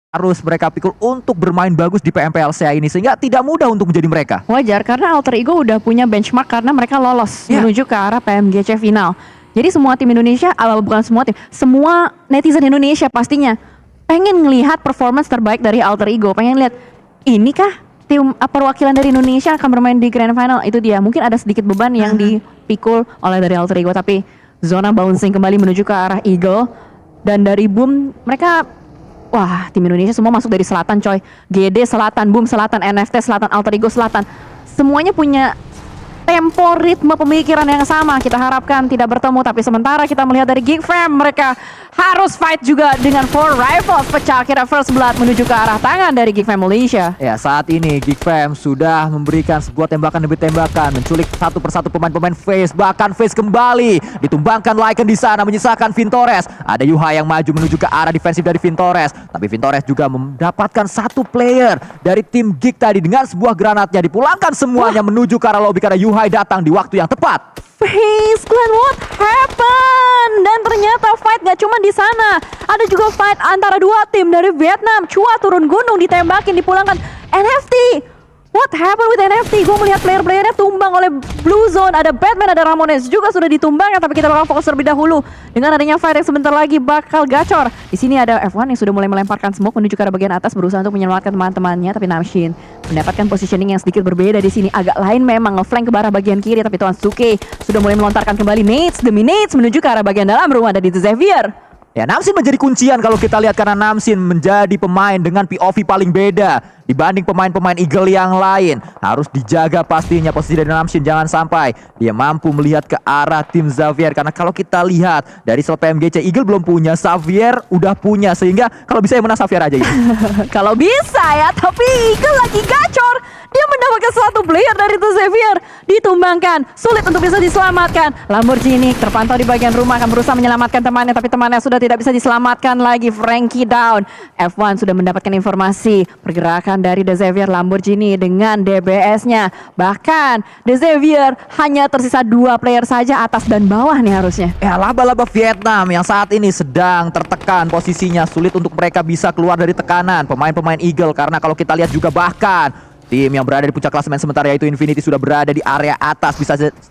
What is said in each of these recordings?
harus mereka pikul untuk bermain bagus di PMPLCA ini sehingga tidak mudah untuk menjadi mereka. Wajar karena Alter Ego udah punya benchmark karena mereka lolos menuju ke arah PMGC final. Jadi semua tim Indonesia, bukan semua tim, semua netizen Indonesia pastinya pengen ngelihat performance terbaik dari Alter Ego, pengen lihat ini kah tim perwakilan dari Indonesia akan bermain di Grand Final. Itu dia, mungkin ada sedikit beban yang dipikul oleh dari Alter Ego, tapi zona bouncing kembali menuju ke arah Eagle. Dan dari Boom mereka, wah, tim Indonesia semua masuk dari selatan coy. GD selatan, Boom selatan, NFT selatan, Alter Ego selatan. Semuanya punya tempo, ritme pemikiran yang sama. Kita harapkan tidak bertemu, tapi sementara kita melihat dari Geek Fam, mereka harus fight juga dengan 4 Rifles. Pecah kira First Blood menuju ke arah tangan dari Geek Fam Malaysia. Ya, saat ini Geek Fam sudah memberikan sebuah tembakan demi tembakan, menculik satu persatu pemain-pemain FaZe, bahkan FaZe kembali ditumbangkan Lycan di sana menyisakan Vintores. Ada Yuha yang maju menuju ke arah defensif dari Vintores, tapi Vintores juga mendapatkan satu player dari tim Geek tadi dengan sebuah granatnya, dipulangkan semuanya menuju ke arah lobby karena Yuha datang di waktu yang tepat. FaZe Clan, what happened? Dan ternyata fight gak cuma di sana, ada juga fight antara dua tim dari Vietnam. Chua turun gunung, ditembakin, dipulangkan. NFT, what happened with NFT? Gue melihat player-playernya tumbang oleh Blue Zone. Ada Batman, ada Ramones juga sudah ditumbangkan, tapi kita bakal fokus terlebih dahulu dengan adanya fight yang sebentar lagi bakal gacor. Di sini ada F1 yang sudah mulai melemparkan smoke menuju ke arah bagian atas, berusaha untuk menyelamatkan teman-temannya, tapi Namshin mendapatkan positioning yang sedikit berbeda di sini. Agak lain memang, ngeflank ke arah bagian kiri, tapi Tuan Suke sudah mulai melontarkan kembali nades demi nades menuju ke arah bagian dalam rumah dari The Xavier. Ya, Namsin menjadi kuncian kalau kita lihat karena Namsin menjadi pemain dengan POV paling beda dibanding pemain-pemain Eagle yang lain. Harus dijaga pastinya posisi dari Namsin, jangan sampai dia mampu melihat ke arah tim Xavier. Karena kalau kita lihat dari sel PMGC, Eagle belum punya, Xavier udah punya, sehingga kalau bisa yang menang Xavier aja ini. Kalau bisa ya, tapi Eagle lagi gacor. Dia mendapatkan satu player dari The Xavier, ditumbangkan, sulit untuk bisa diselamatkan. Lamborghini terpantau di bagian rumah, akan berusaha menyelamatkan temannya, tapi temannya sudah tidak bisa diselamatkan lagi. Frankie down. F1 sudah mendapatkan informasi pergerakan dari The Xavier. Lamborghini dengan DBS-nya. Bahkan The Xavier hanya tersisa 2 player saja, atas dan bawah nih harusnya. Ya, laba-laba Vietnam yang saat ini sedang tertekan posisinya, sulit untuk mereka bisa keluar dari tekanan pemain-pemain Eagle. Karena kalau kita lihat juga bahkan tim yang berada di puncak klasemen sementara yaitu Infinity sudah berada di area atas,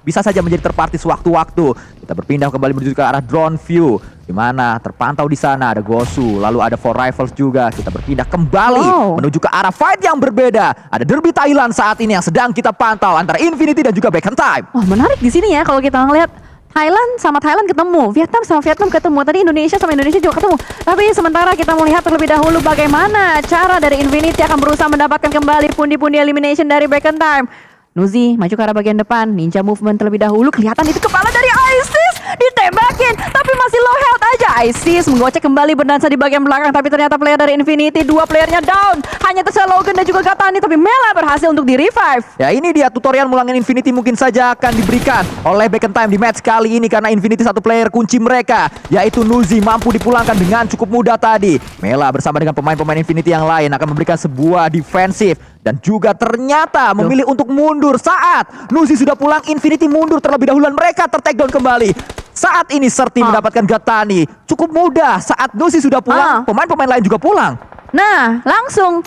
bisa saja menjadi terpartis sewaktu-waktu. Kita berpindah kembali menuju ke arah drone view, di mana terpantau di sana ada Gosu, lalu ada 4 Rifles juga. Kita berpindah kembali menuju ke arah fight yang berbeda. Ada derby Thailand saat ini yang sedang kita pantau antara Infinity dan juga Back in Time. Wah, menarik di sini ya kalau kita ngelihat Thailand sama Thailand ketemu, Vietnam sama Vietnam ketemu, tadi Indonesia sama Indonesia juga ketemu. Tapi sementara kita melihat terlebih dahulu bagaimana cara dari Infinity akan berusaha mendapatkan kembali pundi-pundi elimination dari Back in Time. Nuzi maju ke arah bagian depan, ninja movement terlebih dahulu, kelihatan itu kepala dari ISIS, ditembakin, tapi masih low health aja. ISIS menggocek kembali berdansa di bagian belakang, tapi ternyata player dari Infinity, 2 playernya down, hanya tersisa Logan dan juga Gatani, tapi Mela berhasil untuk di-revive. Ya, ini dia tutorial mulangin Infinity mungkin saja akan diberikan oleh Back in Time di match kali ini, karena Infinity satu player kunci mereka, yaitu Nuzi, mampu dipulangkan dengan cukup mudah tadi. Mela bersama dengan pemain-pemain Infinity yang lain akan memberikan sebuah defensif, dan juga ternyata memilih untuk mundur saat Nuzi sudah pulang. Infinity mundur terlebih dahulu dan mereka ter-takedown kembali. Saat ini Serti mendapatkan Gatani cukup mudah. Saat Nuzi sudah pulang, pemain-pemain lain juga pulang. Nah, langsung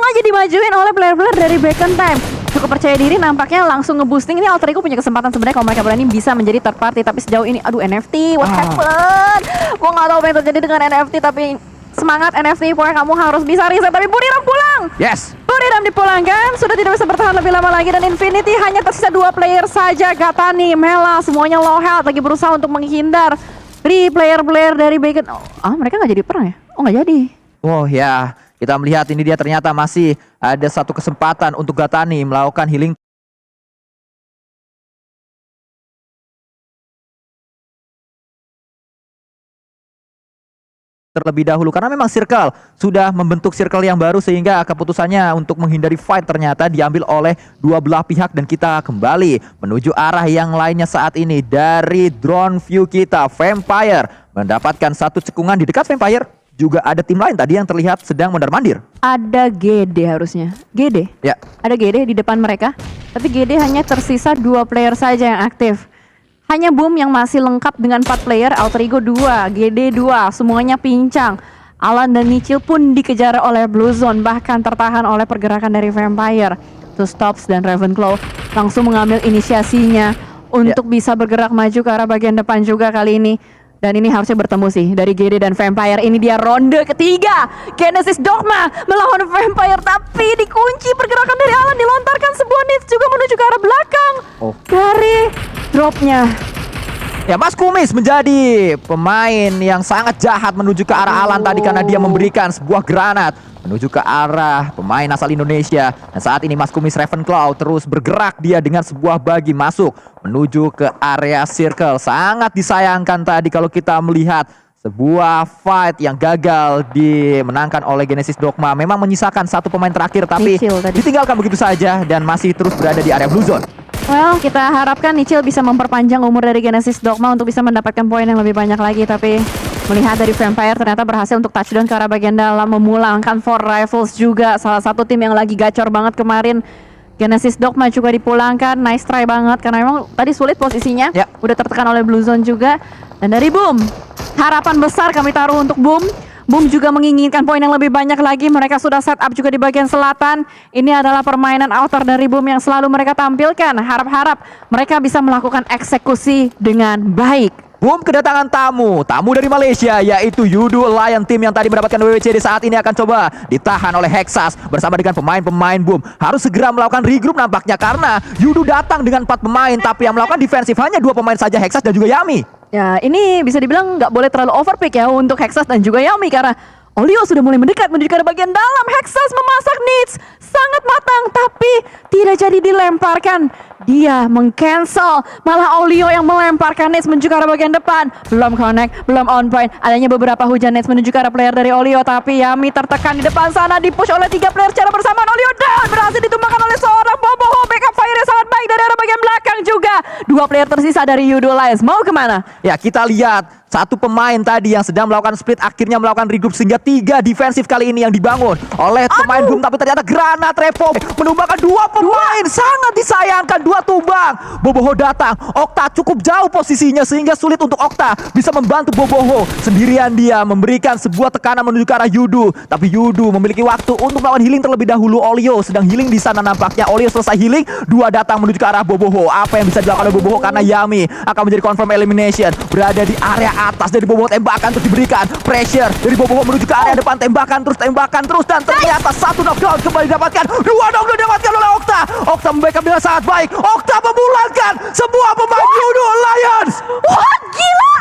aja dimajuin oleh player-player dari Back in Time. Cukup percaya diri nampaknya, langsung nge-boosting. Ini Alter Ego punya kesempatan sebenarnya kalau mereka berani bisa menjadi third party, tapi sejauh ini aduh NFT, what happened? Gue gak tahu apa yang terjadi dengan NFT, tapi semangat NFT, pokoknya kamu harus bisa reset. Tapi Buniram pulang. Yes, Buniram dipulangkan, sudah tidak bisa bertahan lebih lama lagi, dan Infinity hanya tersisa 2 player saja. Gatani, Mela, semuanya low health, lagi berusaha untuk menghindar dari player-player dari Bacon. Mereka nggak jadi perang ya? Oh, nggak jadi. Oh ya, kita melihat ini dia ternyata masih ada satu kesempatan untuk Gatani melakukan healing terlebih dahulu, karena memang circle sudah membentuk circle yang baru, sehingga keputusannya untuk menghindari fight ternyata diambil oleh dua belah pihak. Dan kita kembali menuju arah yang lainnya saat ini. Dari drone view kita, Vampire mendapatkan satu cekungan. Di dekat Vampire juga ada tim lain tadi yang terlihat sedang mondar-mandir. Ada GD harusnya, GD ya, ada GD di depan mereka, tapi GD hanya tersisa 2 player saja yang aktif. Hanya Boom yang masih lengkap dengan 4 player, Alter Ego 2, GD 2, semuanya pincang. Alan dan Nichil pun dikejar oleh Blue Zone, bahkan tertahan oleh pergerakan dari Vampire. Two Stops dan Ravenclaw langsung mengambil inisiasinya untuk bisa bergerak maju ke arah bagian depan juga kali ini. Dan ini harusnya bertemu sih dari GD dan Vampire. Ini dia ronde ketiga. Genesis Dogma melawan Vampire, tapi dikunci pergerakan dari Alan, dilontarkan sebuah nits juga menuju ke arah belakang. Dari dropnya. Ya, Mas Kumis menjadi pemain yang sangat jahat menuju ke arah Alan tadi karena dia memberikan sebuah granat menuju ke arah pemain asal Indonesia. Dan saat ini Mas Kumis Ravenclaw terus bergerak dia dengan sebuah bagi masuk menuju ke area circle. Sangat disayangkan tadi kalau kita melihat sebuah fight yang gagal dimenangkan oleh Genesis Dogma. Memang menyisakan satu pemain terakhir tapi ditinggalkan begitu saja dan masih terus berada di area blue zone. Well, kita harapkan Nichil bisa memperpanjang umur dari Genesis Dogma untuk bisa mendapatkan poin yang lebih banyak lagi. Tapi melihat dari Vampire ternyata berhasil untuk touchdown ke arah bagian dalam, memulangkan Four Rifles juga, salah satu tim yang lagi gacor banget kemarin. Genesis Dogma juga dipulangkan, nice try banget karena memang tadi sulit posisinya. Udah tertekan oleh Blue Zone juga. Dan dari Boom, harapan besar kami taruh untuk Boom. Boom juga menginginkan poin yang lebih banyak lagi. Mereka sudah set up juga di bagian selatan. Ini adalah permainan outer dari Boom yang selalu mereka tampilkan. Harap-harap mereka bisa melakukan eksekusi dengan baik. Boom kedatangan tamu dari Malaysia, yaitu Yudu Lion Team yang tadi mendapatkan WWCD. Saat ini akan coba ditahan oleh Hexas bersama dengan pemain-pemain Boom. Harus segera melakukan regroup nampaknya karena Yudu datang dengan 4 pemain, tapi yang melakukan defensif hanya 2 pemain saja, Hexas dan juga Yami. Ya, ini bisa dibilang nggak boleh terlalu overpick ya untuk Hexas dan juga Yami karena Olio sudah mulai mendekat menuju ke bagian dalam. Hexas memasak needs sangat matang tapi tidak jadi dilemparkan. Dia meng-cancel, malah Olio yang melemparkan nets menuju ke arah bagian depan. Belum connect, belum on point. Adanya beberapa hujan nets menuju ke arah player dari Olio, tapi Yami tertekan di depan sana, dipush oleh 3 player secara bersamaan. Olio dan berhasil ditumbangkan oleh seorang Boboho. Backup fire yang sangat baik dari arah bagian belakang juga. 2 player tersisa dari Yudo Lions. Mau kemana? Ya, kita lihat satu pemain tadi yang sedang melakukan split akhirnya melakukan regroup sehingga 3 defensif kali ini yang dibangun oleh pemain Boom, tapi ternyata granat repo menumbangkan 2 pemain. Sangat disayangkan, 2 tumbang. Boboho datang, Okta cukup jauh posisinya sehingga sulit untuk Okta bisa membantu Boboho. Sendirian dia memberikan sebuah tekanan menuju ke arah Yudu, tapi Yudu memiliki waktu untuk melakukan healing terlebih dahulu. Olio sedang healing di sana nampaknya. Olio selesai healing, 2 datang menuju ke arah Boboho. Apa yang bisa dilakukan oleh Boboho karena Yami akan menjadi confirm elimination. Berada di area atas dari Boboho, tembakan terus diberikan, pressure dari Boboho menuju ke area depan, tembakan terus dan ternyata 1 knockdown kembali didapatkan, 2 knockdown didapatkan oleh Okta. Okta membackup dengan sangat baik. Okta memulangkan sebuah pemain Yudo Lions. Wah, gila!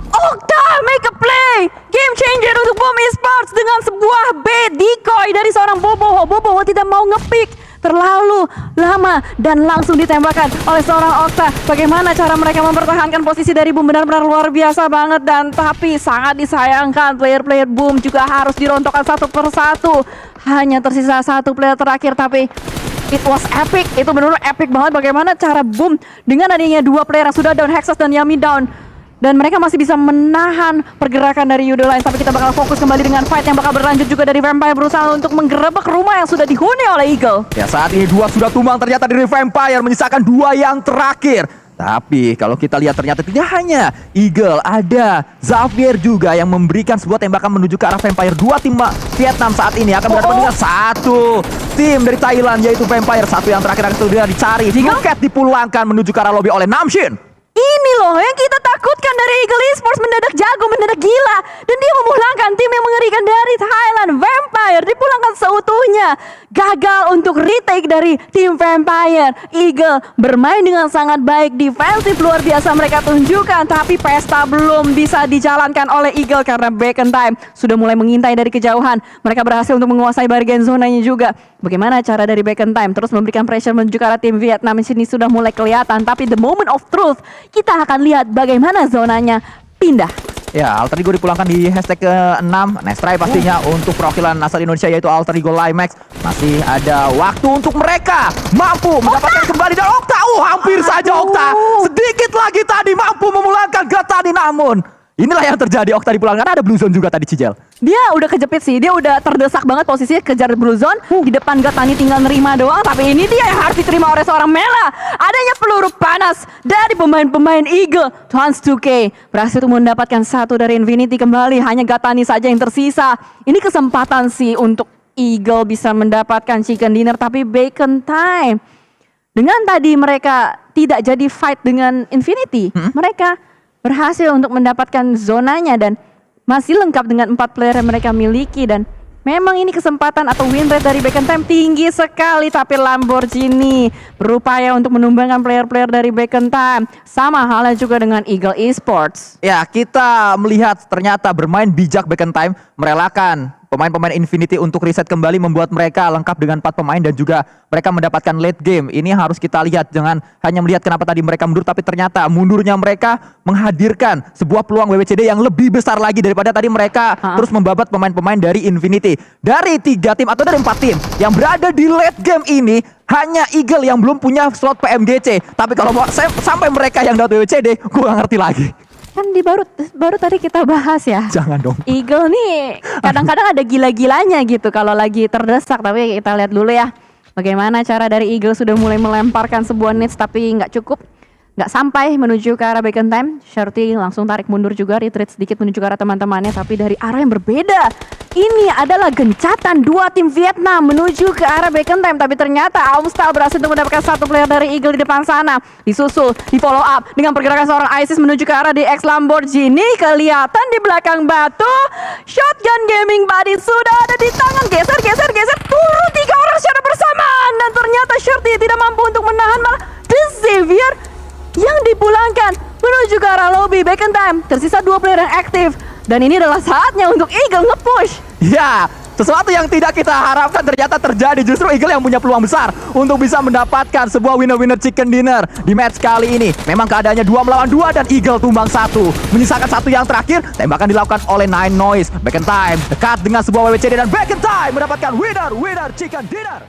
Okta make a play, game changer untuk Boom Esports dengan sebuah bait decoy dari seorang Boboho. Boboho tidak mau ngepick terlalu lama dan langsung ditembakkan oleh seorang Okta. Bagaimana cara mereka mempertahankan posisi dari Boom benar-benar luar biasa banget, dan tapi sangat disayangkan player-player Boom juga harus dirontokkan satu persatu. Hanya tersisa 1 player terakhir, tapi it was epic. Itu benar-benar epic banget bagaimana cara Boom dengan adanya 2 player yang sudah down, Hexas dan Yami down, dan mereka masih bisa menahan pergerakan dari Yudo Lions. Tapi kita bakal fokus kembali dengan fight yang bakal berlanjut juga dari Vampire berusaha untuk menggerebek rumah yang sudah dihuni oleh Eagle. Ya, saat ini 2 sudah tumbang ternyata dari Vampire, menyisakan 2 yang terakhir. Tapi kalau kita lihat ternyata tidak hanya Eagle, ada Xavier juga yang memberikan sebuah tembakan menuju ke arah Vampire. 2 tim Vietnam saat ini akan berhadapan dengan 1 tim dari Thailand, yaitu Vampire. 1 yang terakhir akan sudah dicari. Buket dipulangkan menuju ke arah lobby oleh Namshin. Ini loh yang kita takutkan dari Eagle Esports, mendadak jago, mendadak gila. Dan dia memulangkan tim yang mengerikan dari Thailand. Vampire dipulangkan seutuhnya. Gagal untuk retake dari tim Vampire. Eagle bermain dengan sangat baik, defensif luar biasa mereka tunjukkan. Tapi pesta belum bisa dijalankan oleh Eagle karena Back in Time sudah mulai mengintai dari kejauhan. Mereka berhasil untuk menguasai bagian zonanya juga. Bagaimana cara dari Back in Time terus memberikan pressure menuju ke arah tim Vietnam. Di sini sudah mulai kelihatan, tapi the moment of truth, kita akan lihat bagaimana zonanya pindah. Ya, Alter Ego dipulangkan di hashtag ke-6. Nice try pastinya untuk perwakilan asal Indonesia, yaitu Alter Ego Limax. Masih ada waktu untuk mereka mampu mendapatkan kembali dan Okta. Hampir saja Okta. Sedikit lagi tadi mampu memulangkan Gatani, namun Inilah yang terjadi Okta di pulang karena ada blue zone juga tadi Cijel. Dia udah kejepit sih, dia udah terdesak banget posisinya kejar blue zone. Di depan Gatani tinggal nerima doang, tapi ini dia yang harus diterima oleh seorang Mela. Adanya peluru panas dari pemain-pemain Eagle. Hans 2K berhasil untuk mendapatkan satu dari Infinity kembali, hanya Gatani saja yang tersisa. Ini kesempatan sih untuk Eagle bisa mendapatkan chicken dinner, tapi bacon time. Dengan tadi mereka tidak jadi fight dengan Infinity, mereka berhasil untuk mendapatkan zonanya dan masih lengkap dengan 4 player yang mereka miliki. Dan memang ini kesempatan atau win rate dari Bacon Time tinggi sekali, tapi Lamborghini berupaya untuk menumbangkan player-player dari Bacon Time. Sama halnya juga dengan Eagle Esports. Ya, kita melihat ternyata bermain bijak Bacon Time, merelakan pemain-pemain Infinity untuk reset kembali, membuat mereka lengkap dengan 4 pemain dan juga mereka mendapatkan late game. Ini harus kita lihat, jangan hanya melihat kenapa tadi mereka mundur, tapi ternyata mundurnya mereka menghadirkan sebuah peluang WWCD yang lebih besar lagi daripada tadi mereka terus membabat pemain-pemain dari Infinity. Dari 3 tim atau dari 4 tim yang berada di late game ini, hanya Eagle yang belum punya slot PMGC. Tapi kalau sampai mereka yang dapat WWCD, gue gak ngerti lagi. Kan baru tadi kita bahas ya. Jangan dong. Eagle nih kadang-kadang ada gila-gilanya gitu kalau lagi terdesak. Tapi kita lihat dulu ya bagaimana cara dari Eagle sudah mulai melemparkan sebuah nades tapi nggak cukup. Nggak sampai menuju ke arah Bacon Time. Shorty langsung tarik mundur juga, retreat sedikit menuju ke arah teman-temannya, tapi dari arah yang berbeda. Ini adalah gencatan 2 tim Vietnam menuju ke arah Bacon Time, tapi ternyata Aumstal berhasil untuk mendapatkan 1 player dari Eagle di depan sana. Disusul, di follow up dengan pergerakan seorang ISIS menuju ke arah DX Lamborghini. Kelihatan di belakang batu, shotgun gaming body sudah ada di tangan. Geser, turun 3 orang secara bersamaan, dan ternyata Shorty tidak mampu untuk menahan, malah The Xavier yang dipulangkan menuju ke arah lobby. Bacon Time tersisa 2 player yang aktif, dan ini adalah saatnya untuk Eagle nge-push. Ya, sesuatu yang tidak kita harapkan ternyata terjadi. Justru Eagle yang punya peluang besar untuk bisa mendapatkan sebuah winner-winner chicken dinner di match kali ini. Memang keadaannya 2 melawan 2 dan Eagle tumbang 1. Menyisakan 1 yang terakhir, tembakan dilakukan oleh Nine Noise. Bacon Time dekat dengan sebuah WWCD dan Bacon Time mendapatkan winner chicken dinner.